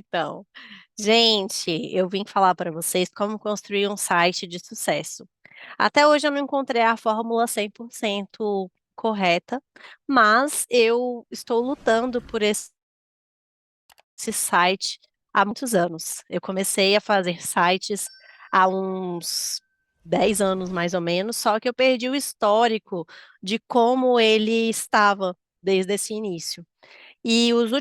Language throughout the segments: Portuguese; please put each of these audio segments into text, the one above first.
Então, gente, eu vim falar para vocês como construir um site de sucesso. Até hoje eu não encontrei a fórmula 100% correta, mas eu estou lutando por esse site há muitos anos. Eu comecei a fazer sites há uns 10 anos mais ou menos, só que eu perdi o histórico de como ele estava desde esse início. E os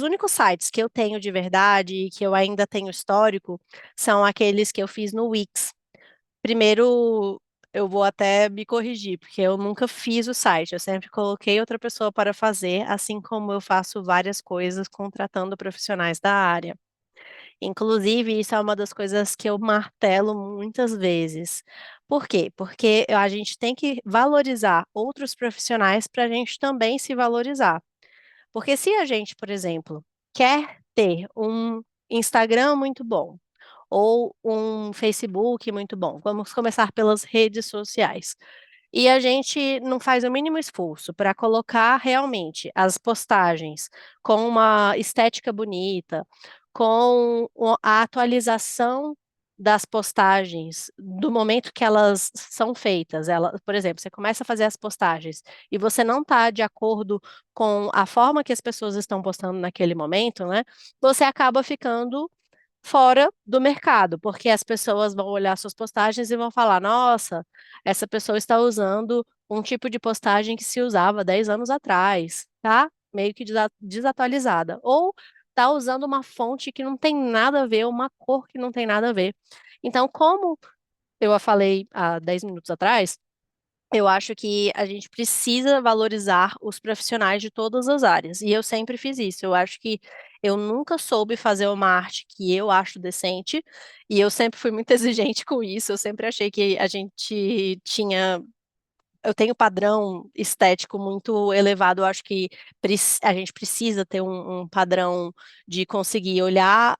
únicos sites que eu tenho de verdade e que eu ainda tenho histórico são aqueles que eu fiz no Wix. Primeiro, eu vou até me corrigir, porque eu nunca fiz o site, eu sempre coloquei outra pessoa para fazer, assim como eu faço várias coisas contratando profissionais da área. Inclusive, isso é uma das coisas que eu martelo muitas vezes. Por quê? Porque a gente tem que valorizar outros profissionais para a gente também se valorizar. Porque se a gente, por exemplo, quer ter um Instagram muito bom ou um Facebook muito bom, vamos começar pelas redes sociais. E a gente não faz o mínimo esforço para colocar realmente as postagens com uma estética bonita, com a atualização das postagens do momento que elas são feitas. Por exemplo, você começa a fazer as postagens e você não está de acordo com a forma que as pessoas estão postando naquele momento, né? Você acaba ficando fora do mercado, porque as pessoas vão olhar suas postagens e vão falar: nossa, essa pessoa está usando um tipo de postagem que se usava 10 anos atrás, tá? Meio que desatualizada. Ou tá usando uma fonte que não tem nada a ver, uma cor que não tem nada a ver. Então, como eu a falei há 10 minutos atrás, eu acho que a gente precisa valorizar os profissionais de todas as áreas. E eu sempre fiz isso. Eu acho que eu nunca soube fazer uma arte que eu acho decente. E eu sempre fui muito exigente com isso. Eu sempre achei que a gente tinha. Eu tenho padrão estético muito elevado. Eu acho que a gente precisa ter um padrão de conseguir olhar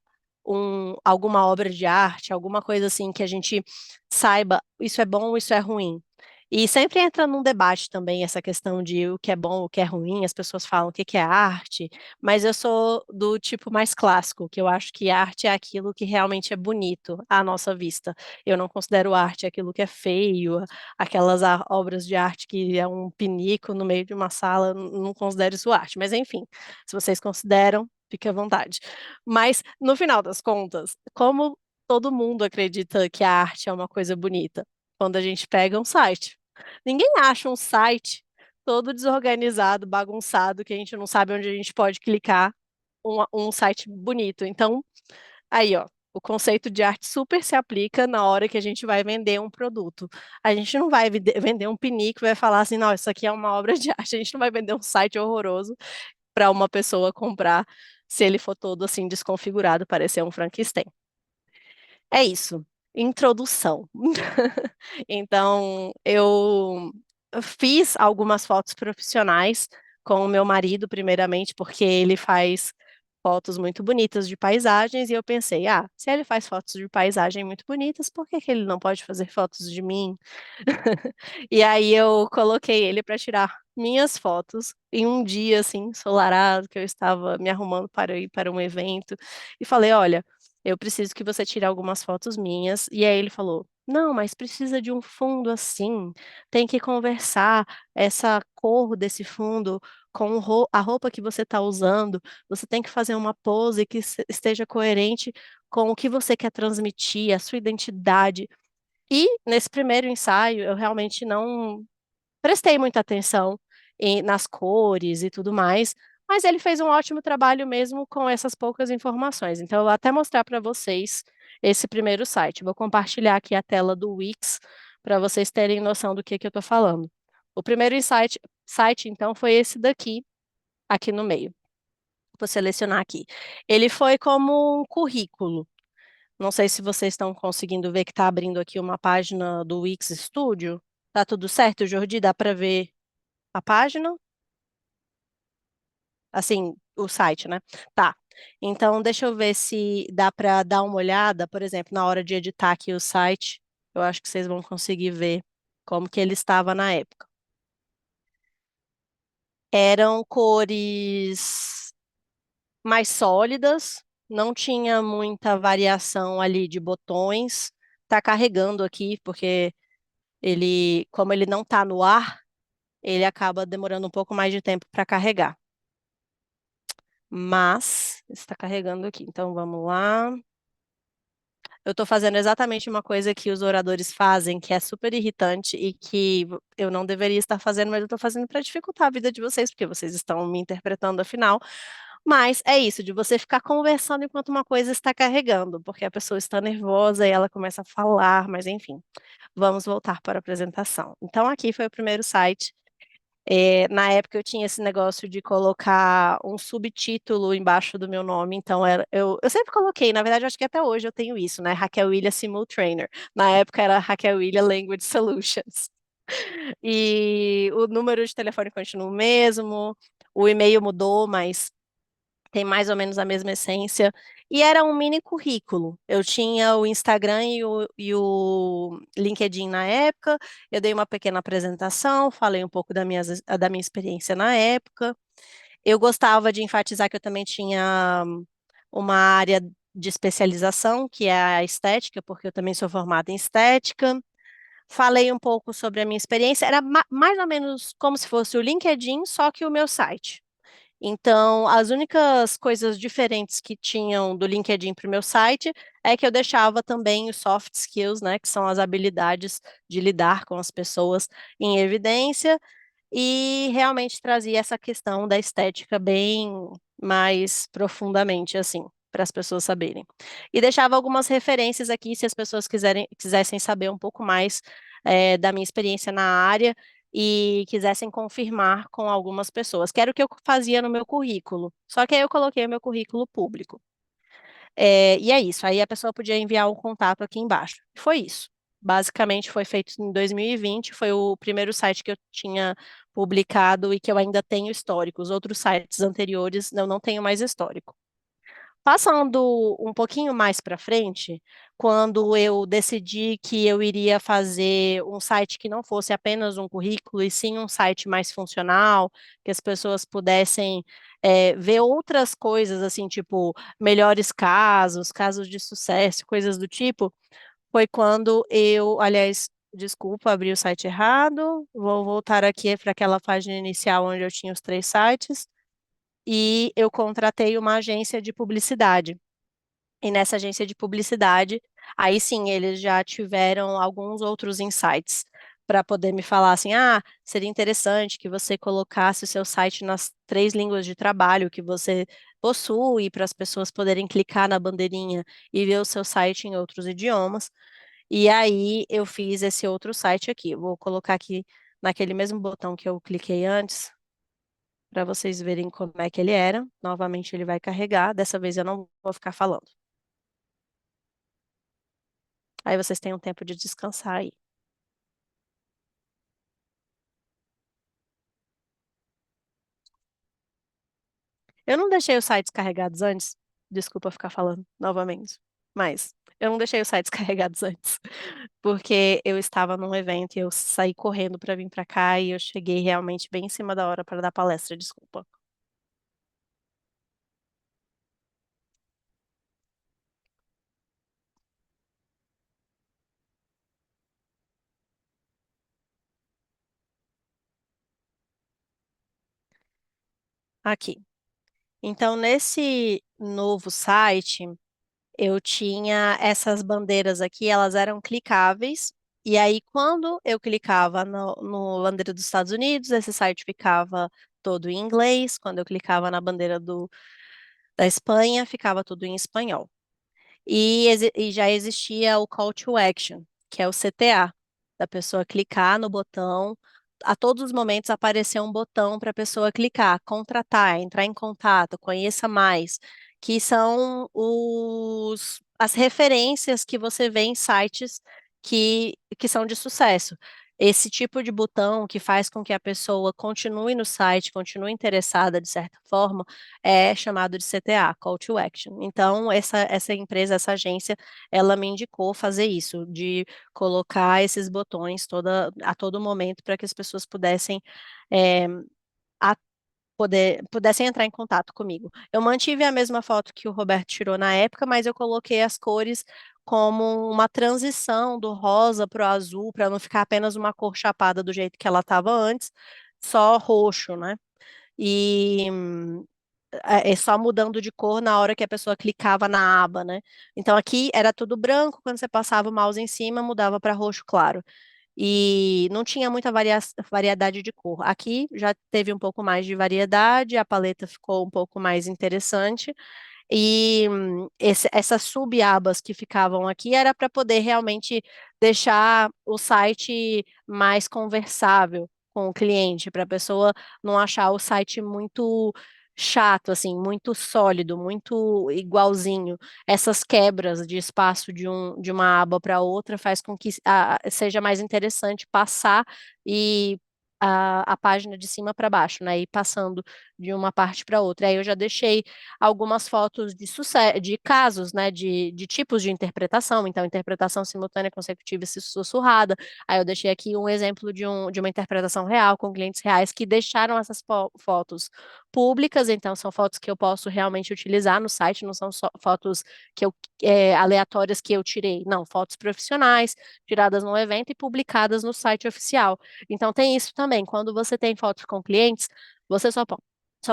alguma obra de arte, alguma coisa assim que a gente saiba isso é bom, isso é ruim. E sempre entra num debate também essa questão de o que é bom, o que é ruim, as pessoas falam o que que é arte, mas eu sou do tipo mais clássico, que eu acho que arte é aquilo que realmente é bonito à nossa vista. Eu não considero arte aquilo que é feio, aquelas obras de arte que é um pinico no meio de uma sala, não considero isso arte. Mas enfim, se vocês consideram, fique à vontade. Mas no final das contas, como todo mundo acredita que a arte é uma coisa bonita? Quando a gente pega um site. Ninguém acha um site todo desorganizado, bagunçado, que a gente não sabe onde a gente pode clicar um site bonito. Então, aí, ó, o conceito de arte super se aplica na hora que a gente vai vender um produto. A gente não vai vender um pinico e vai falar assim, não, isso aqui é uma obra de arte. A gente não vai vender um site horroroso para uma pessoa comprar se ele for todo assim desconfigurado, parecer um Frankenstein. É isso. Introdução. Então, eu fiz algumas fotos profissionais com o meu marido, primeiramente, porque ele faz fotos muito bonitas de paisagens, e eu pensei, ah, se ele faz fotos de paisagem muito bonitas, por que que ele não pode fazer fotos de mim? E aí eu coloquei ele para tirar minhas fotos em um dia assim ensolarado que eu estava me arrumando para ir para um evento e falei, olha, eu preciso que você tire algumas fotos minhas. E aí ele falou, não, mas precisa de um fundo assim, tem que conversar essa cor desse fundo com a roupa que você está usando, você tem que fazer uma pose que esteja coerente com o que você quer transmitir, a sua identidade. E nesse primeiro ensaio, eu realmente não prestei muita atenção nas cores e tudo mais, mas ele fez um ótimo trabalho mesmo com essas poucas informações. Então, eu vou até mostrar para vocês esse primeiro site. Vou compartilhar aqui a tela do Wix para vocês terem noção do que eu estou falando. O primeiro site, então, foi esse daqui, aqui no meio. Vou selecionar aqui. Ele foi como um currículo. Não sei se vocês estão conseguindo ver que está abrindo aqui uma página do Wix Studio. Tá tudo certo, Jordi? Dá para ver a página? Assim, o site, né? Tá. Então, deixa eu ver se dá para dar uma olhada, por exemplo, na hora de editar aqui o site. Eu acho que vocês vão conseguir ver como que ele estava na época. Eram cores mais sólidas, não tinha muita variação ali de botões. Tá carregando aqui, porque como ele não tá no ar, ele acaba demorando um pouco mais de tempo para carregar. Mas está carregando aqui. Então vamos lá. Eu estou fazendo exatamente uma coisa que os oradores fazem, que é super irritante e que eu não deveria estar fazendo, mas eu estou fazendo para dificultar a vida de vocês, porque vocês estão me interpretando afinal. Mas é isso, de você ficar conversando enquanto uma coisa está carregando, porque a pessoa está nervosa e ela começa a falar, mas enfim, vamos voltar para a apresentação. Então, aqui foi o primeiro site. Na época eu tinha esse negócio de colocar um subtítulo embaixo do meu nome, então eu sempre coloquei, na verdade eu acho que até hoje eu tenho isso, né? Raquel William Simultrainer. Na época era Raquel William Language Solutions. E o número de telefone continua o mesmo, o e-mail mudou, mas tem mais ou menos a mesma essência. E era um mini currículo. Eu tinha o Instagram e o LinkedIn na época. Eu dei uma pequena apresentação, falei um pouco da minha experiência na época. Eu gostava de enfatizar que eu também tinha uma área de especialização, que é a estética, porque eu também sou formada em estética. Falei um pouco sobre a minha experiência. Era mais ou menos como se fosse o LinkedIn, só que o meu site. Então, as únicas coisas diferentes que tinham do LinkedIn para o meu site é que eu deixava também os soft skills, né, que são as habilidades de lidar com as pessoas em evidência, e realmente trazia essa questão da estética bem mais profundamente, assim, para as pessoas saberem. E deixava algumas referências aqui, se as pessoas quisessem saber um pouco mais da minha experiência na área e quisessem confirmar com algumas pessoas, que era o que eu fazia no meu currículo. Só que aí eu coloquei o meu currículo público. E é isso. Aí a pessoa podia enviar um contato aqui embaixo. Foi isso. Basicamente foi feito em 2020, foi o primeiro site que eu tinha publicado e que eu ainda tenho histórico. Os outros sites anteriores eu não tenho mais histórico. Passando um pouquinho mais para frente, quando eu decidi que eu iria fazer um site que não fosse apenas um currículo, e sim um site mais funcional, que as pessoas pudessem ver outras coisas, assim, tipo, melhores casos, casos de sucesso, coisas do tipo, foi quando aliás, desculpa, abri o site errado, vou voltar aqui para aquela página inicial onde eu tinha os três sites, e eu contratei uma agência de publicidade. E nessa agência de publicidade, aí sim, eles já tiveram alguns outros insights para poder me falar assim: seria interessante que você colocasse o seu site nas três línguas de trabalho que você possui, para as pessoas poderem clicar na bandeirinha e ver o seu site em outros idiomas. E aí eu fiz esse outro site aqui. Eu vou colocar aqui naquele mesmo botão que eu cliquei antes, para vocês verem como é que ele era. Novamente ele vai carregar. Dessa vez eu não vou ficar falando. Aí vocês têm um tempo de descansar aí. Eu não deixei os sites carregados antes. Desculpa ficar falando novamente. Mas eu não deixei os sites carregados antes. Porque eu estava num evento e eu saí correndo para vir para cá e eu cheguei realmente bem em cima da hora para dar palestra. Desculpa. Aqui. Então, nesse novo site, eu tinha essas bandeiras aqui, elas eram clicáveis. E aí, quando eu clicava no bandeira dos Estados Unidos, esse site ficava todo em inglês. Quando eu clicava na bandeira da Espanha, ficava tudo em espanhol. E já existia o Call to Action, que é o CTA, da pessoa clicar no botão. A todos os momentos aparecer um botão para a pessoa clicar, contratar, entrar em contato, conheça mais, que são as referências que você vê em sites que são de sucesso. Esse tipo de botão que faz com que a pessoa continue no site, continue interessada de certa forma, é chamado de CTA, Call to Action. Então, essa empresa, essa agência, ela me indicou fazer isso, de colocar esses botões a todo momento para que as pessoas pudessem é, pudessem entrar em contato comigo. Eu mantive a mesma foto que o Roberto tirou na época, mas eu coloquei as cores como uma transição do rosa para o azul, para não ficar apenas uma cor chapada do jeito que ela estava antes, só roxo, né? E é só mudando de cor na hora que a pessoa clicava na aba, né? Então aqui era tudo branco, quando você passava o mouse em cima, mudava para roxo claro. E não tinha muita variedade de cor. Aqui já teve um pouco mais de variedade, a paleta ficou um pouco mais interessante. E essas sub-abas que ficavam aqui era para poder realmente deixar o site mais conversável com o cliente, para a pessoa não achar o site muito chato, assim, muito sólido, muito igualzinho. Essas quebras de espaço de uma aba para outra faz com que seja mais interessante passar e a página de cima para baixo, né? E passando de uma parte para outra. Aí eu já deixei algumas fotos de casos, né, de tipos de interpretação, então interpretação simultânea, consecutiva e sussurrada. Aí eu deixei aqui um exemplo de uma interpretação real com clientes reais que deixaram essas fotos públicas, então são fotos que eu posso realmente utilizar no site, não são só fotos que aleatórias que eu tirei, não, fotos profissionais tiradas no evento e publicadas no site oficial. Então tem isso também, quando você tem fotos com clientes, você só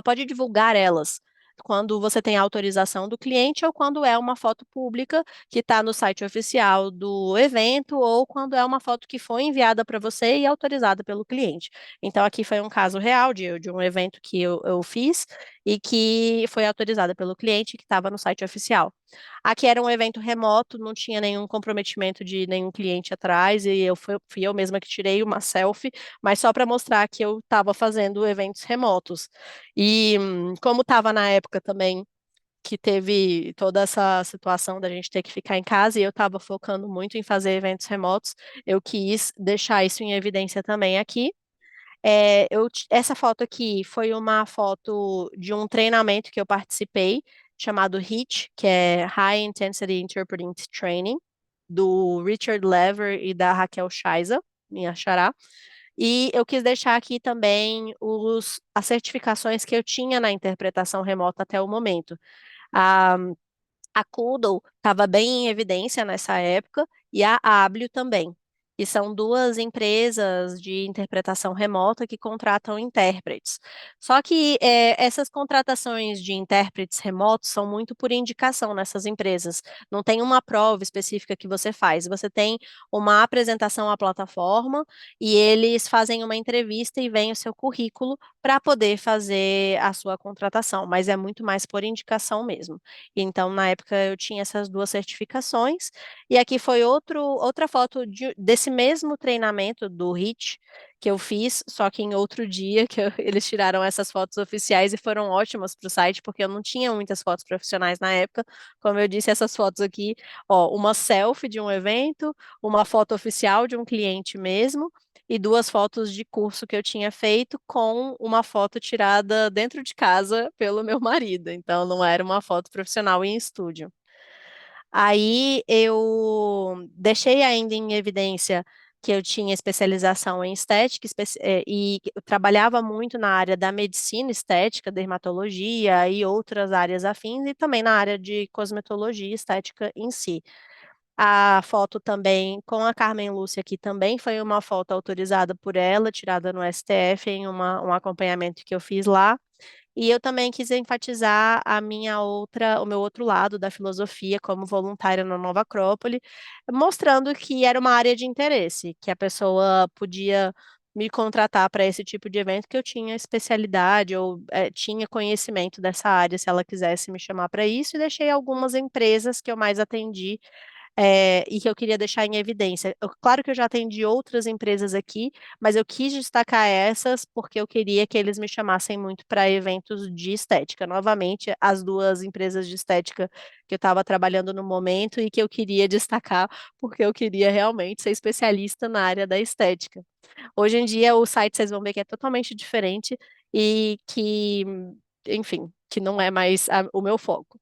pode divulgar elas quando você tem autorização do cliente ou quando é uma foto pública que está no site oficial do evento ou quando é uma foto que foi enviada para você e autorizada pelo cliente. Então, aqui foi um caso real de um evento que eu fiz e que foi autorizada pelo cliente que estava no site oficial. Aqui era um evento remoto, não tinha nenhum comprometimento de nenhum cliente atrás, e fui eu mesma que tirei uma selfie, mas só para mostrar que eu estava fazendo eventos remotos. E como estava na época também que teve toda essa situação da gente ter que ficar em casa e eu estava focando muito em fazer eventos remotos, eu quis deixar isso em evidência também aqui. Essa foto aqui foi uma foto de um treinamento que eu participei, chamado HIIT, que é High Intensity Interpreting Training, do Richard Lever e da Raquel Scheiser, minha xará. E eu quis deixar aqui também as certificações que eu tinha na interpretação remota até o momento. A, a Coodle estava bem em evidência nessa época e a Ablio também, que são duas empresas de interpretação remota que contratam intérpretes. Só que essas contratações de intérpretes remotos são muito por indicação nessas empresas. Não tem uma prova específica que você faz. Você tem uma apresentação à plataforma e eles fazem uma entrevista e veem o seu currículo para poder fazer a sua contratação, mas é muito mais por indicação mesmo. Então, na época, eu tinha essas duas certificações. E aqui foi outra foto desse mesmo treinamento do HIIT que eu fiz, só que em outro dia, eles tiraram essas fotos oficiais e foram ótimas para o site, porque eu não tinha muitas fotos profissionais na época. Como eu disse, essas fotos aqui, ó, uma selfie de um evento, uma foto oficial de um cliente mesmo, e duas fotos de curso que eu tinha feito com uma foto tirada dentro de casa pelo meu marido. Então, não era uma foto profissional em estúdio. Aí eu deixei ainda em evidência que eu tinha especialização em estética e eu trabalhava muito na área da medicina estética, dermatologia e outras áreas afins, e também na área de cosmetologia e estética em si. A foto também com a Carmen Lúcia aqui também foi uma foto autorizada por ela, tirada no STF em um acompanhamento que eu fiz lá. E eu também quis enfatizar o meu outro lado da filosofia como voluntária na Nova Acrópole, mostrando que era uma área de interesse, que a pessoa podia me contratar para esse tipo de evento, que eu tinha especialidade ou tinha conhecimento dessa área, se ela quisesse me chamar para isso, e deixei algumas empresas que eu mais atendi e que eu queria deixar em evidência. Claro que eu já atendi outras empresas aqui, mas eu quis destacar essas porque eu queria que eles me chamassem muito para eventos de estética. Novamente, as duas empresas de estética que eu estava trabalhando no momento e que eu queria destacar porque eu queria realmente ser especialista na área da estética. Hoje em dia, o site vocês vão ver que é totalmente diferente e que, enfim, que não é mais o meu foco.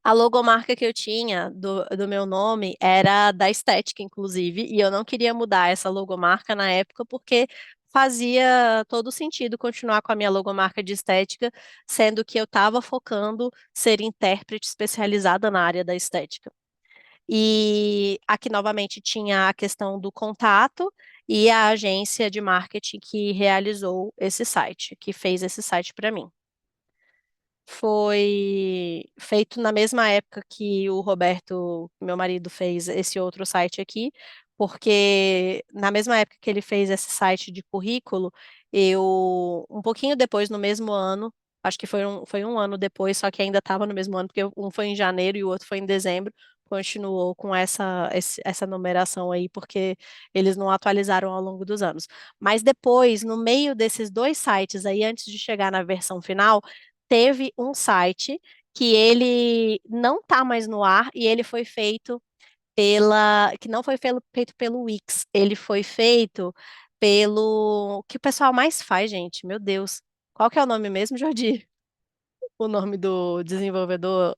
A logomarca que eu tinha do meu nome era da Estética, inclusive, e eu não queria mudar essa logomarca na época porque fazia todo sentido continuar com a minha logomarca de estética, sendo que eu estava focando ser intérprete especializada na área da estética. E aqui novamente tinha a questão do contato e a agência de marketing que realizou esse site, que fez esse site para mim. Foi feito na mesma época que o Roberto, meu marido, fez esse outro site aqui, porque na mesma época que ele fez esse site de currículo, um pouquinho depois, no mesmo ano, acho que foi um ano depois, só que ainda estava no mesmo ano, porque um foi em janeiro e o outro foi em dezembro, continuou com essa numeração aí, porque eles não atualizaram ao longo dos anos. Mas depois, no meio desses dois sites aí, antes de chegar na versão final, teve um site que ele não está mais no ar e ele foi feito que não foi feito pelo Wix, ele foi feito pelo, o que o pessoal mais faz, gente, meu Deus. Qual que é o nome mesmo, Jordi? O nome do desenvolvedor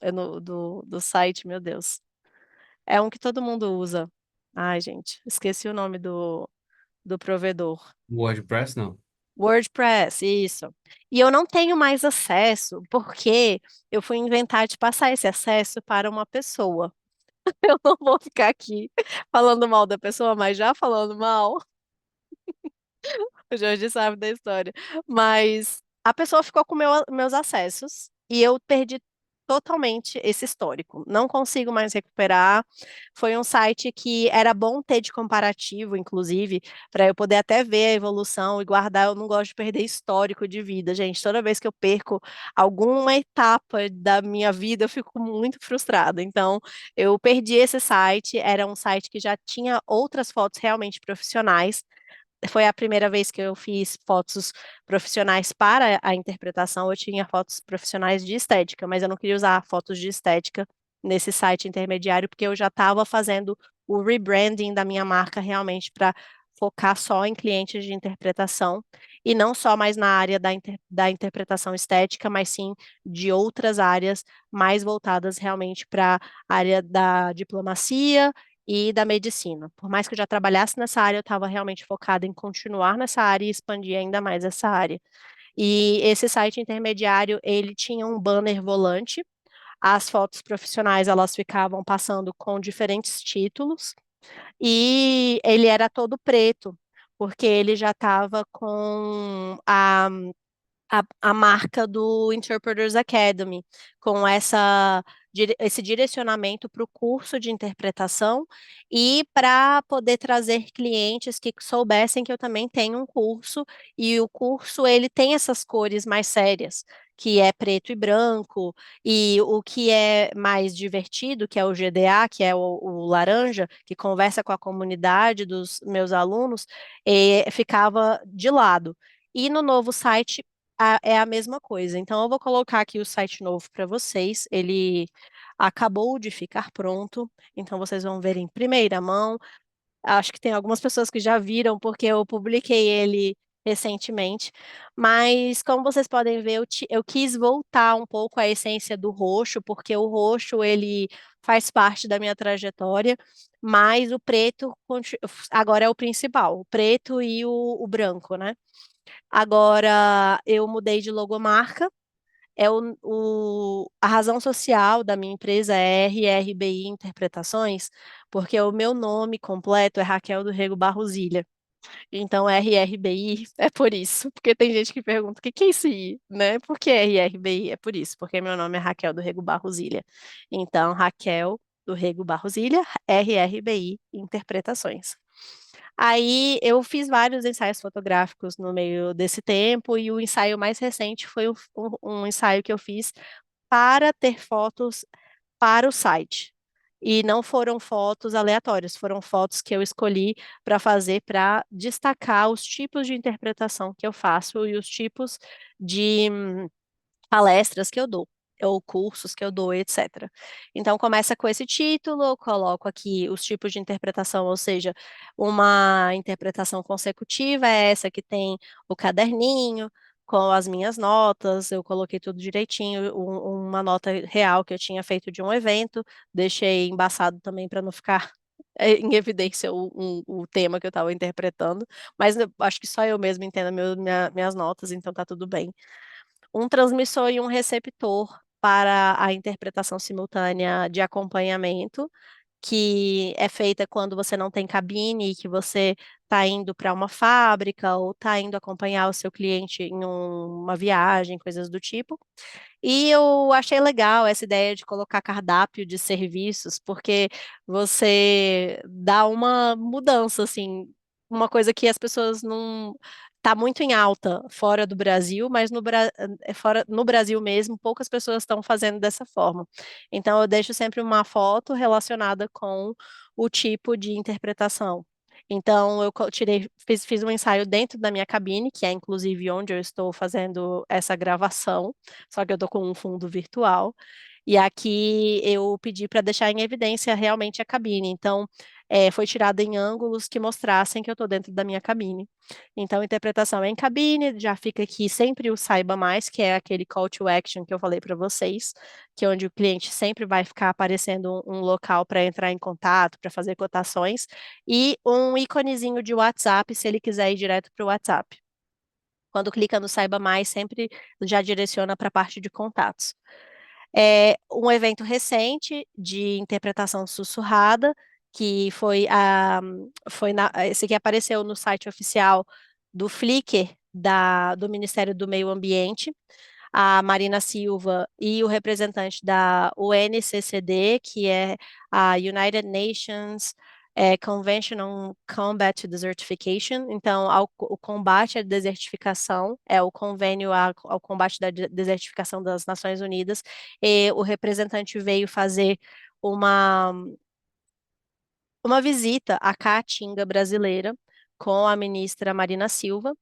do site, meu Deus. É um que todo mundo usa. Ai, gente, esqueci o nome do provedor. WordPress, não. WordPress, isso. E eu não tenho mais acesso, porque eu fui inventar de passar esse acesso para uma pessoa. Eu não vou ficar aqui falando mal da pessoa, mas já falando mal, o Jorge sabe da história. Mas a pessoa ficou com meus acessos e eu perdi totalmente esse histórico. Não consigo mais recuperar. Foi um site que era bom ter de comparativo, inclusive, para eu poder até ver a evolução e guardar. Eu não gosto de perder histórico de vida, gente. Toda vez que eu perco alguma etapa da minha vida, eu fico muito frustrada. Então, eu perdi esse site. Era um site que já tinha outras fotos realmente profissionais. Foi a primeira vez que eu fiz fotos profissionais para a interpretação. Eu tinha fotos profissionais de estética, mas eu não queria usar fotos de estética nesse site intermediário, porque eu já estava fazendo o rebranding da minha marca realmente para focar só em clientes de interpretação e não só mais na área da interpretação estética, mas sim de outras áreas mais voltadas realmente para a área da diplomacia e da medicina. Por mais que eu já trabalhasse nessa área, eu estava realmente focada em continuar nessa área e expandir ainda mais essa área. E esse site intermediário, ele tinha um banner volante. As fotos profissionais, elas ficavam passando com diferentes títulos e ele era todo preto, porque ele já estava com a marca do Interpreters Academy, com esse direcionamento para o curso de interpretação e para poder trazer clientes que soubessem que eu também tenho um curso, e o curso ele tem essas cores mais sérias, que é preto e branco, e o que é mais divertido, que é o GDA, que é o laranja, que conversa com a comunidade dos meus alunos, ficava de lado. E no novo site é a mesma coisa. Então, eu vou colocar aqui o site novo para vocês. Ele acabou de ficar pronto, então vocês vão ver em primeira mão. Acho que tem algumas pessoas que já viram, porque eu publiquei ele recentemente. Mas, como vocês podem ver, eu quis voltar um pouco à essência do roxo, porque o roxo ele faz parte da minha trajetória, mas o preto agora é o principal, o preto e o branco, né? Agora eu mudei de logomarca. A razão social da minha empresa é RRBI Interpretações, porque o meu nome completo é Raquel do Rego Barrosilha. Então, RRBI é por isso. Porque tem gente que pergunta o que que é isso aí, né? Por que RRBI? É por isso, porque meu nome é Raquel do Rego Barrosilha. Então, Raquel do Rego Barrosilha, RRBI Interpretações. Aí eu fiz vários ensaios fotográficos no meio desse tempo, e o ensaio mais recente foi um ensaio que eu fiz para ter fotos para o site. E não foram fotos aleatórias, foram fotos que eu escolhi para fazer para destacar os tipos de interpretação que eu faço e os tipos de palestras que eu dou, ou cursos que eu dou, etc. Então, começa com esse título, eu coloco aqui os tipos de interpretação, ou seja, uma interpretação consecutiva é essa que tem o caderninho com as minhas notas, eu coloquei tudo direitinho, uma nota real que eu tinha feito de um evento, deixei embaçado também para não ficar em evidência o tema que eu estava interpretando, mas eu acho que só eu mesmo entendo minhas notas, então tá tudo bem. Um transmissor e um receptor para a interpretação simultânea de acompanhamento, que é feita quando você não tem cabine, que você está indo para uma fábrica ou está indo acompanhar o seu cliente em uma viagem, coisas do tipo. E eu achei legal essa ideia de colocar cardápio de serviços, porque você dá uma mudança, assim, uma coisa que as pessoas não. Está muito em alta fora do Brasil, mas no Brasil mesmo, poucas pessoas estão fazendo dessa forma. Então, eu deixo sempre uma foto relacionada com o tipo de interpretação. Então, fiz um ensaio dentro da minha cabine, que é inclusive onde eu estou fazendo essa gravação, só que eu estou com um fundo virtual. E aqui eu pedi para deixar em evidência realmente a cabine. Então, foi tirada em ângulos que mostrassem que eu estou dentro da minha cabine. Então, interpretação é em cabine, já fica aqui sempre o saiba mais, que é aquele call to action que eu falei para vocês, que é onde o cliente sempre vai ficar aparecendo um local para entrar em contato, para fazer cotações, e um íconezinho de WhatsApp, se ele quiser ir direto para o WhatsApp. Quando clica no Saiba Mais, sempre já direciona para a parte de contatos. É um evento recente de interpretação sussurrada, que esse que apareceu no site oficial do Flickr, do Ministério do Meio Ambiente, a Marina Silva e o representante da UNCCD, que é a United Nations Convention on Combat to Desertification. Então, o combate à desertificação é o convênio ao combate da desertificação das Nações Unidas. E o representante veio fazer uma uma visita à Caatinga brasileira com a ministra Marina Silva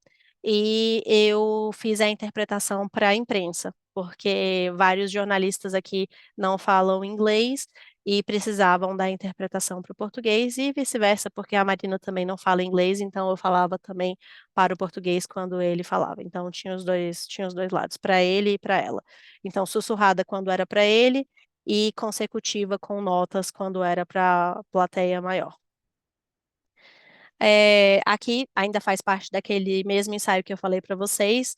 e eu fiz a interpretação para a imprensa, porque vários jornalistas aqui não falam inglês e precisavam da interpretação para o português e vice-versa, porque a Marina também não fala inglês, então eu falava também para o português quando ele falava. Então tinha os dois lados, para ele e para ela. Então sussurrada quando era para ele e consecutiva com notas quando era para plateia maior. Aqui ainda faz parte daquele mesmo ensaio que eu falei para vocês,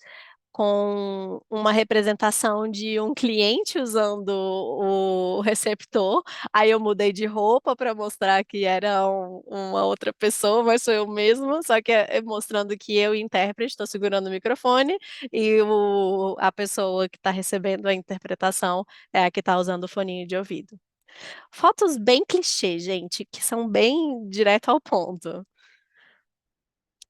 com uma representação de um cliente usando o receptor. Aí eu mudei de roupa para mostrar que era uma outra pessoa, mas sou eu mesma, só que é mostrando que eu, intérprete, estou segurando o microfone e a pessoa que está recebendo a interpretação é a que está usando o foninho de ouvido. Fotos bem clichê, gente, que são bem direto ao ponto.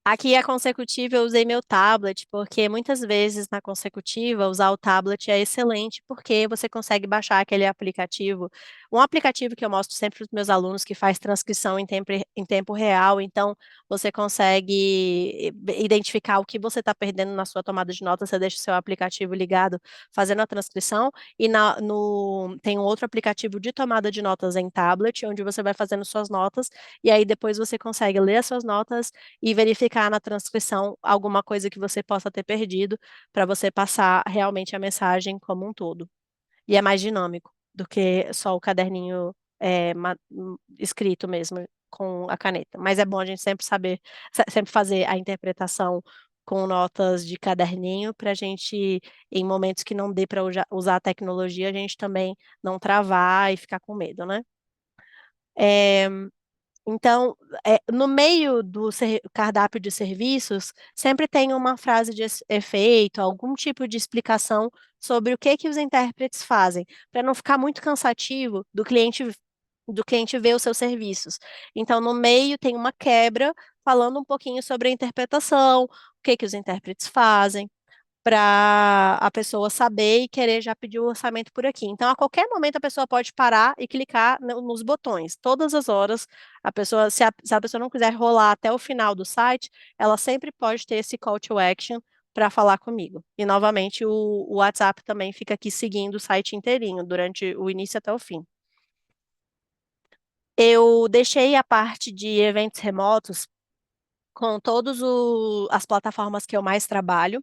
Aqui a consecutiva eu usei meu tablet, porque muitas vezes na consecutiva usar o tablet é excelente, porque você consegue baixar aquele aplicativo, um aplicativo que eu mostro sempre para os meus alunos que faz transcrição em tempo real, então você consegue identificar o que você está perdendo na sua tomada de notas, você deixa o seu aplicativo ligado fazendo a transcrição, e tem um outro aplicativo de tomada de notas em tablet, onde você vai fazendo suas notas, e aí depois você consegue ler as suas notas e verificar na transcrição alguma coisa que você possa ter perdido para você passar realmente a mensagem como um todo. E é mais dinâmico do que só o caderninho escrito mesmo com a caneta. Mas é bom a gente sempre saber, sempre fazer a interpretação com notas de caderninho para a gente, em momentos que não dê para usar a tecnologia, a gente também não travar e ficar com medo, né? É, então, no meio do cardápio de serviços, sempre tem uma frase de efeito, algum tipo de explicação sobre o que que os intérpretes fazem, para não ficar muito cansativo do cliente ver os seus serviços. Então, no meio tem uma quebra falando um pouquinho sobre a interpretação, o que que os intérpretes fazem para a pessoa saber e querer já pedir o orçamento por aqui. Então, a qualquer momento, a pessoa pode parar e clicar nos botões. Todas as horas, se a pessoa não quiser rolar até o final do site, ela sempre pode ter esse call to action para falar comigo. E, novamente, o WhatsApp também fica aqui seguindo o site inteirinho, durante o início até o fim. Eu deixei a parte de eventos remotos com todas as plataformas que eu mais trabalho,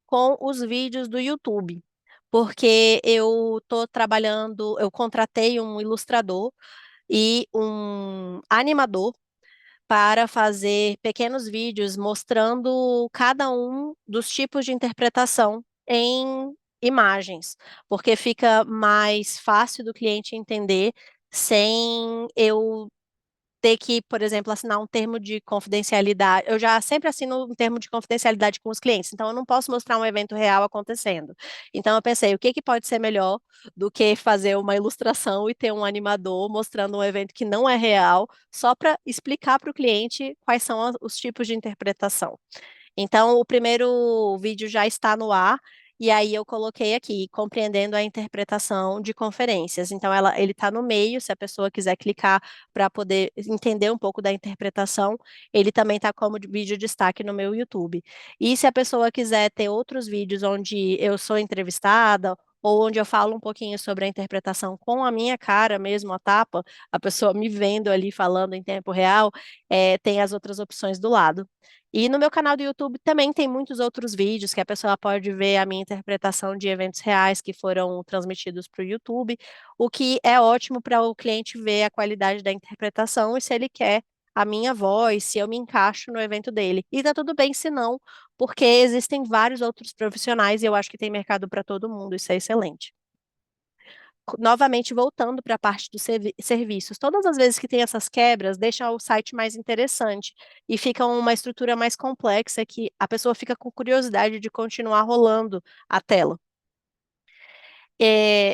com os vídeos do YouTube, porque eu contratei um ilustrador e um animador para fazer pequenos vídeos mostrando cada um dos tipos de interpretação em imagens, porque fica mais fácil do cliente entender sem eu ter que, por exemplo, assinar um termo de confidencialidade. Eu já sempre assino um termo de confidencialidade com os clientes, então eu não posso mostrar um evento real acontecendo. Então eu pensei, o que que pode ser melhor do que fazer uma ilustração e ter um animador mostrando um evento que não é real, só para explicar para o cliente quais são os tipos de interpretação. Então, o primeiro vídeo já está no ar, e aí eu coloquei aqui, compreendendo a interpretação de conferências. Então, ele está no meio, se a pessoa quiser clicar para poder entender um pouco da interpretação, ele também está como vídeo destaque no meu YouTube. E se a pessoa quiser ter outros vídeos onde eu sou entrevistada, ou onde eu falo um pouquinho sobre a interpretação com a minha cara mesmo, a tapa, a pessoa me vendo ali falando em tempo real, tem as outras opções do lado. E no meu canal do YouTube também tem muitos outros vídeos que a pessoa pode ver a minha interpretação de eventos reais que foram transmitidos para o YouTube, o que é ótimo para o cliente ver a qualidade da interpretação e se ele quer a minha voz, se eu me encaixo no evento dele. E tá tudo bem se não, porque existem vários outros profissionais e eu acho que tem mercado para todo mundo, isso é excelente. Novamente voltando para a parte dos serviços. Todas as vezes que tem essas quebras, deixa o site mais interessante e fica uma estrutura mais complexa que a pessoa fica com curiosidade de continuar rolando a tela.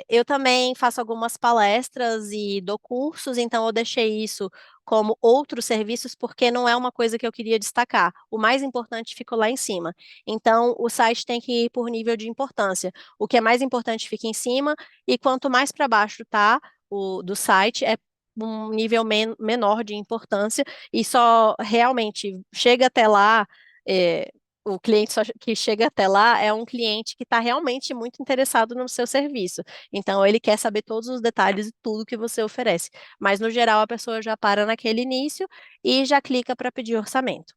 Eu também faço algumas palestras e dou cursos, então eu deixei isso como outros serviços, porque não é uma coisa que eu queria destacar. O mais importante ficou lá em cima. Então, o site tem que ir por nível de importância. O que é mais importante fica em cima, e quanto mais para baixo tá do site, é um nível menor de importância, e só realmente chega até lá. é, o cliente que chega até lá é um cliente que está realmente muito interessado no seu serviço. Então, ele quer saber todos os detalhes e tudo que você oferece. Mas, no geral, a pessoa já para naquele início e já clica para pedir orçamento.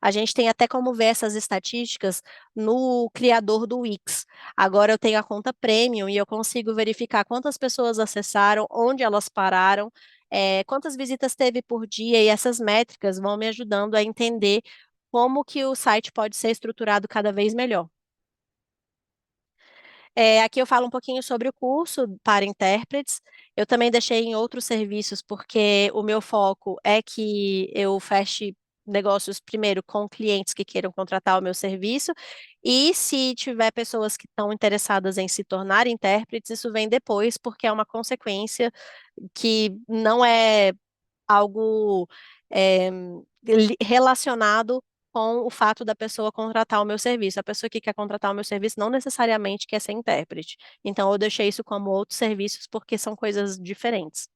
A gente tem até como ver essas estatísticas no criador do Wix. Agora eu tenho a conta Premium e eu consigo verificar quantas pessoas acessaram, onde elas pararam, quantas visitas teve por dia, e essas métricas vão me ajudando a entender como que o site pode ser estruturado cada vez melhor. Aqui eu falo um pouquinho sobre o curso para intérpretes. Eu também deixei em outros serviços, porque o meu foco é que eu feche negócios primeiro com clientes que queiram contratar o meu serviço, e se tiver pessoas que estão interessadas em se tornar intérpretes, isso vem depois, porque é uma consequência que não é algo é, relacionado com o fato da pessoa contratar o meu serviço. A pessoa que quer contratar o meu serviço não necessariamente quer ser intérprete. Então, eu deixei isso como outros serviços porque são coisas diferentes.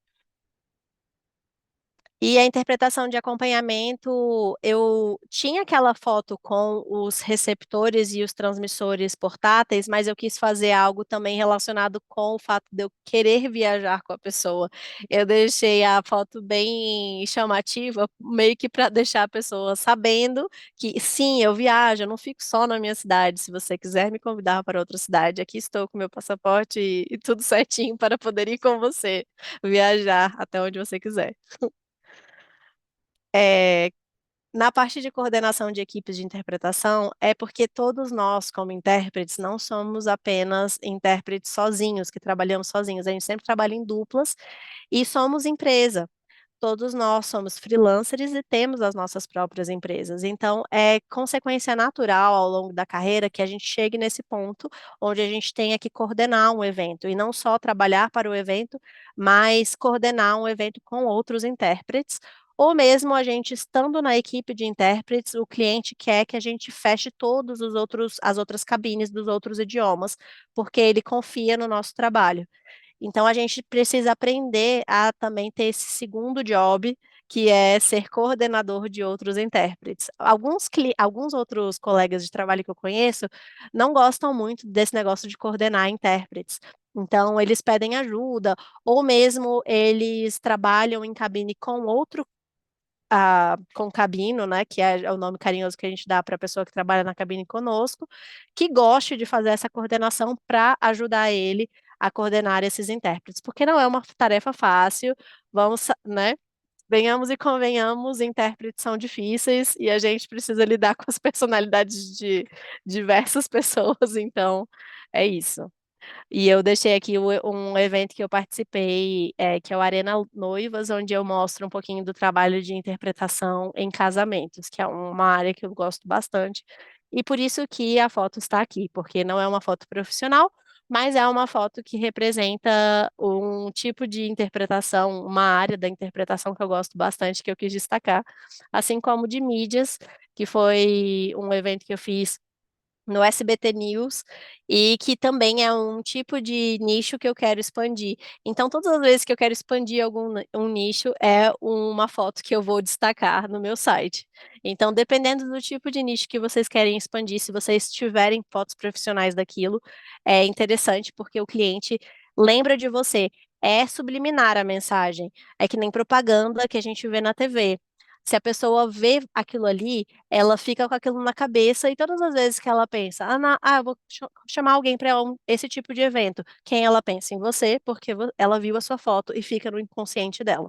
E a interpretação de acompanhamento, eu tinha aquela foto com os receptores e os transmissores portáteis, mas eu quis fazer algo também relacionado com o fato de eu querer viajar com a pessoa. Eu deixei a foto bem chamativa, meio que para deixar a pessoa sabendo que sim, eu viajo, eu não fico só na minha cidade. Se você quiser me convidar para outra cidade, aqui estou com meu passaporte e tudo certinho para poder ir com você, viajar até onde você quiser. É, Na parte de coordenação de equipes de interpretação, é porque todos nós, como intérpretes, não somos apenas intérpretes sozinhos, que trabalhamos sozinhos, a gente sempre trabalha em duplas e somos empresa. Todos nós somos freelancers e temos as nossas próprias empresas. Então, é consequência natural ao longo da carreira que a gente chegue nesse ponto onde a gente tenha que coordenar um evento e não só trabalhar para o evento, mas coordenar um evento com outros intérpretes. Ou mesmo a gente estando na equipe de intérpretes, o cliente quer que a gente feche todos as outras cabines dos outros idiomas, porque ele confia no nosso trabalho. Então, a gente precisa aprender a também ter esse segundo job, que é ser coordenador de outros intérpretes. Alguns outros colegas de trabalho que eu conheço não gostam muito desse negócio de coordenar intérpretes. Então, eles pedem ajuda, ou mesmo eles trabalham em cabine com outro concabino, né, que é o nome carinhoso que a gente dá para a pessoa que trabalha na cabine conosco, que goste de fazer essa coordenação para ajudar ele a coordenar esses intérpretes, porque não é uma tarefa fácil, né? Venhamos e convenhamos, intérpretes são difíceis e a gente precisa lidar com as personalidades de diversas pessoas, então é isso. E eu deixei aqui um evento que eu participei, que é o Arena Noivas, onde eu mostro um pouquinho do trabalho de interpretação em casamentos, que é uma área que eu gosto bastante. E por isso que a foto está aqui, porque não é uma foto profissional, mas é uma foto que representa um tipo de interpretação, uma área da interpretação que eu gosto bastante, que eu quis destacar, assim como de mídias, que foi um evento que eu fiz no SBT News e que também é um tipo de nicho que eu quero expandir. Então, todas as vezes que eu quero expandir um nicho, é uma foto que eu vou destacar no meu site. Então, dependendo do tipo de nicho que vocês querem expandir, se vocês tiverem fotos profissionais daquilo, é interessante porque o cliente lembra de você. É subliminar a mensagem. É que nem propaganda que a gente vê na TV. Se a pessoa vê aquilo ali, ela fica com aquilo na cabeça e todas as vezes que ela pensa, eu vou chamar alguém para esse tipo de evento, quem ela pensa? Em você, porque ela viu a sua foto e fica no inconsciente dela.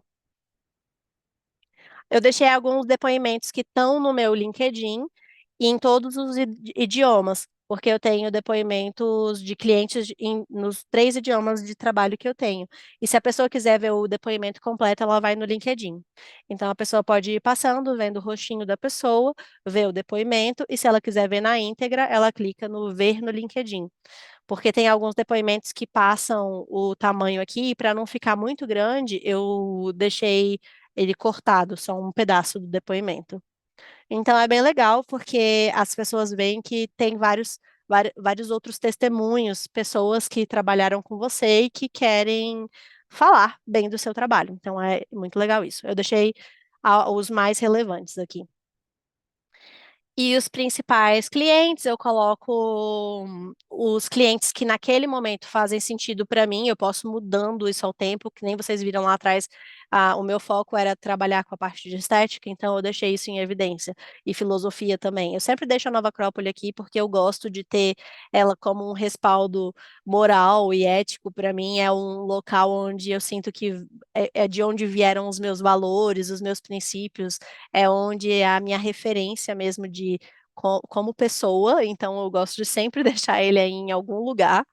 Eu deixei alguns depoimentos que estão no meu LinkedIn e em todos os idiomas, porque eu tenho depoimentos de clientes nos 3 idiomas de trabalho que eu tenho. E se a pessoa quiser ver o depoimento completo, ela vai no LinkedIn. Então a pessoa pode ir passando, vendo o rostinho da pessoa, ver o depoimento, e se ela quiser ver na íntegra, ela clica no ver no LinkedIn. Porque tem alguns depoimentos que passam o tamanho aqui, e para não ficar muito grande, eu deixei ele cortado, só um pedaço do depoimento. Então é bem legal porque as pessoas veem que tem vários outros testemunhos, pessoas que trabalharam com você e que querem falar bem do seu trabalho. Então é muito legal isso. Eu deixei os mais relevantes aqui. E os principais clientes, eu coloco os clientes que naquele momento fazem sentido para mim, eu posso mudando isso ao tempo, que nem vocês viram lá atrás, o meu foco era trabalhar com a parte de estética, então eu deixei isso em evidência. E filosofia também. Eu sempre deixo a Nova Acrópole aqui porque eu gosto de ter ela como um respaldo moral e ético para mim, é um local onde eu sinto que é de onde vieram os meus valores, os meus princípios, é onde é a minha referência mesmo de como pessoa, então eu gosto de sempre deixar ele aí em algum lugar.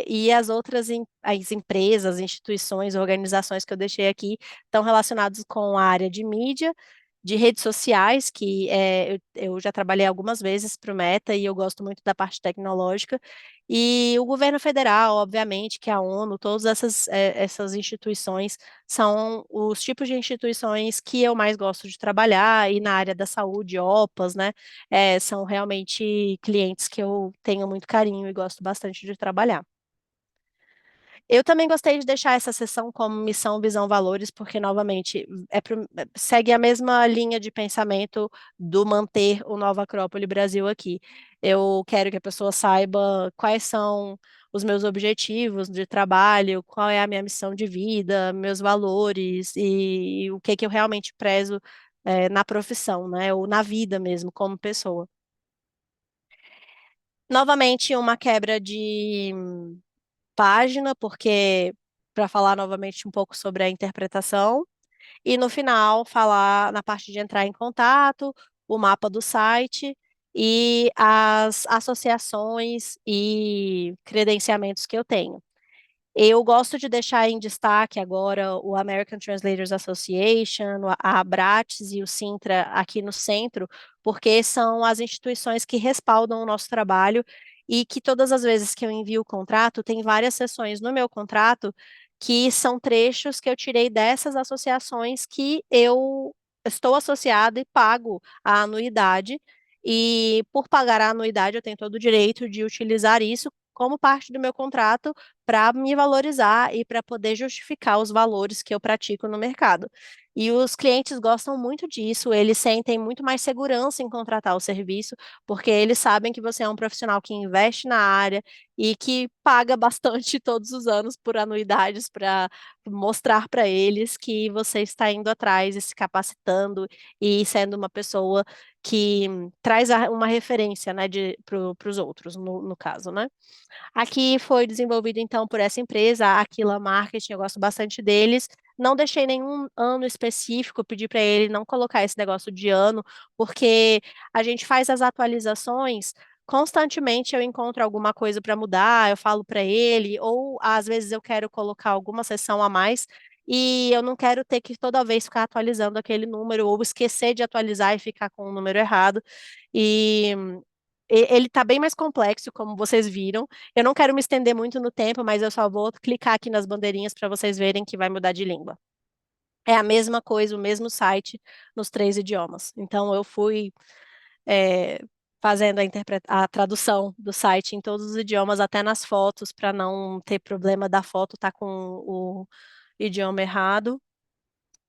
E as outras as empresas, instituições, organizações que eu deixei aqui estão relacionadas com a área de mídia, de redes sociais, que eu já trabalhei algumas vezes para o Meta e eu gosto muito da parte tecnológica, e o governo federal, obviamente, que é a ONU, todas essas instituições são os tipos de instituições que eu mais gosto de trabalhar, e na área da saúde, OPAs, né? São realmente clientes que eu tenho muito carinho e gosto bastante de trabalhar. Eu também gostei de deixar essa sessão como missão, visão, valores, porque, novamente, segue a mesma linha de pensamento do manter o Nova Acrópole Brasil aqui. Eu quero que a pessoa saiba quais são os meus objetivos de trabalho, qual é a minha missão de vida, meus valores e o que que eu realmente prezo, na profissão, né, ou na vida mesmo, como pessoa. Novamente, uma quebra de página, porque para falar novamente um pouco sobre a interpretação, e no final falar na parte de entrar em contato, o mapa do site e as associações e credenciamentos que eu tenho. Eu gosto de deixar em destaque agora o American Translators Association, a Abrates e o Sintra aqui no centro, porque são as instituições que respaldam o nosso trabalho e que todas as vezes que eu envio o contrato, tem várias seções no meu contrato que são trechos que eu tirei dessas associações que eu estou associada e pago a anuidade. E por pagar a anuidade, eu tenho todo o direito de utilizar isso como parte do meu contrato para me valorizar e para poder justificar os valores que eu pratico no mercado. E os clientes gostam muito disso, eles sentem muito mais segurança em contratar o serviço, porque eles sabem que você é um profissional que investe na área e que paga bastante todos os anos por anuidades para mostrar para eles que você está indo atrás e se capacitando e sendo uma pessoa que traz uma referência, né, para os outros, no caso, né? Aqui foi desenvolvido então por essa empresa, a Aquila Marketing, eu gosto bastante deles. Não deixei nenhum ano específico, pedi para ele não colocar esse negócio de ano, porque a gente faz as atualizações, constantemente eu encontro alguma coisa para mudar, eu falo para ele, ou às vezes eu quero colocar alguma seção a mais. E eu não quero ter que toda vez ficar atualizando aquele número ou esquecer de atualizar e ficar com o número errado. E ele está bem mais complexo, como vocês viram. Eu não quero me estender muito no tempo, mas eu só vou clicar aqui nas bandeirinhas para vocês verem que vai mudar de língua. É a mesma coisa, o mesmo site nos três idiomas. Então eu fui é, fazendo a tradução do site em todos os idiomas, até nas fotos, para não ter problema da foto estar com o idioma errado.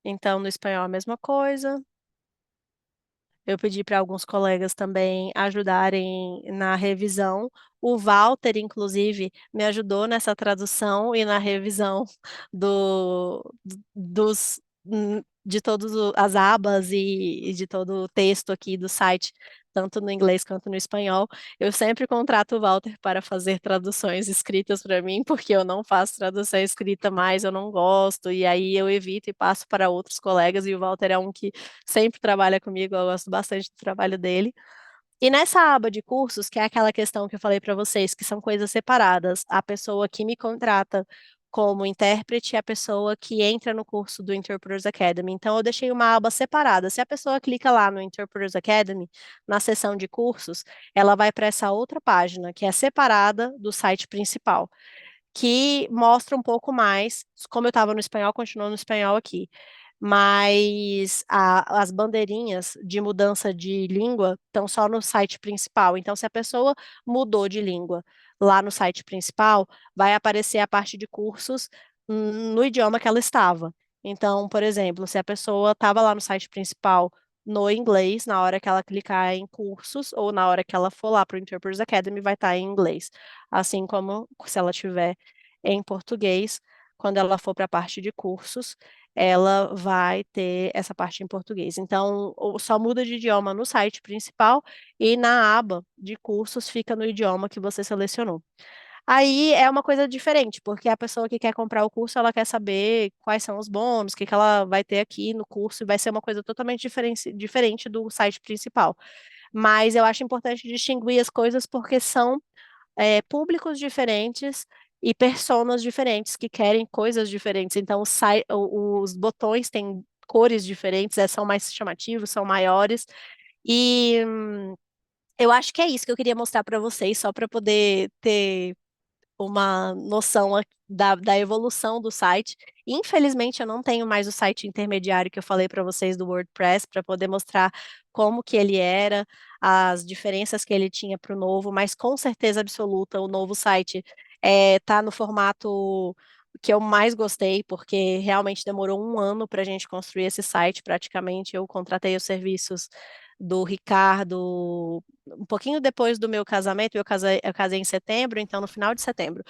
Então no espanhol a mesma coisa. Eu pedi para alguns colegas também ajudarem na revisão. O Walter, inclusive, me ajudou nessa tradução e na revisão de todas as abas e de todo o texto aqui do site, tanto no inglês quanto no espanhol. Eu sempre contrato o Walter para fazer traduções escritas para mim, porque eu não faço tradução escrita mais, eu não gosto, e aí eu evito e passo para outros colegas, e o Walter é um que sempre trabalha comigo, eu gosto bastante do trabalho dele. E nessa aba de cursos, que é aquela questão que eu falei para vocês, que são coisas separadas, a pessoa que me contrata como intérprete e a pessoa que entra no curso do Interpreters Academy. Então, eu deixei uma aba separada. Se a pessoa clica lá no Interpreters Academy, na seção de cursos, ela vai para essa outra página, que é separada do site principal, que mostra um pouco mais, como eu estava no espanhol, continuou no espanhol aqui, mas as bandeirinhas de mudança de língua estão só no site principal. Então, se a pessoa mudou de língua lá no site principal, vai aparecer a parte de cursos no idioma que ela estava. Então, por exemplo, se a pessoa estava lá no site principal no inglês, na hora que ela clicar em cursos, ou na hora que ela for lá para o Interpreters Academy, vai estar em inglês. Assim como se ela tiver em português, quando ela for para a parte de cursos, ela vai ter essa parte em português. Então, só muda de idioma no site principal e na aba de cursos fica no idioma que você selecionou. Aí é uma coisa diferente, porque a pessoa que quer comprar o curso, ela quer saber quais são os bônus, o que que ela vai ter aqui no curso, e vai ser uma coisa totalmente diferente do site principal. Mas eu acho importante distinguir as coisas porque são públicos diferentes e personas diferentes que querem coisas diferentes. Então, os botões têm cores diferentes, são mais chamativos, são maiores. E eu acho que é isso que eu queria mostrar para vocês, só para poder ter uma noção da evolução do site. Infelizmente, eu não tenho mais o site intermediário que eu falei para vocês do WordPress para poder mostrar como que ele era, as diferenças que ele tinha para o novo, mas com certeza absoluta, o novo site está no formato que eu mais gostei, porque realmente demorou um ano para a gente construir esse site, praticamente. Eu contratei os serviços do Ricardo um pouquinho depois do meu casamento, eu casei em setembro, então no final de setembro.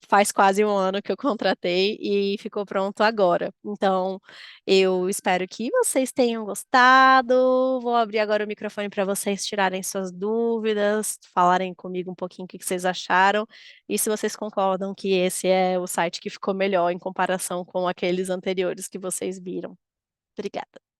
Faz quase um ano que eu contratei e ficou pronto agora. Então, eu espero que vocês tenham gostado. Vou abrir agora o microfone para vocês tirarem suas dúvidas, falarem comigo um pouquinho o que vocês acharam e se vocês concordam que esse é o site que ficou melhor em comparação com aqueles anteriores que vocês viram. Obrigada.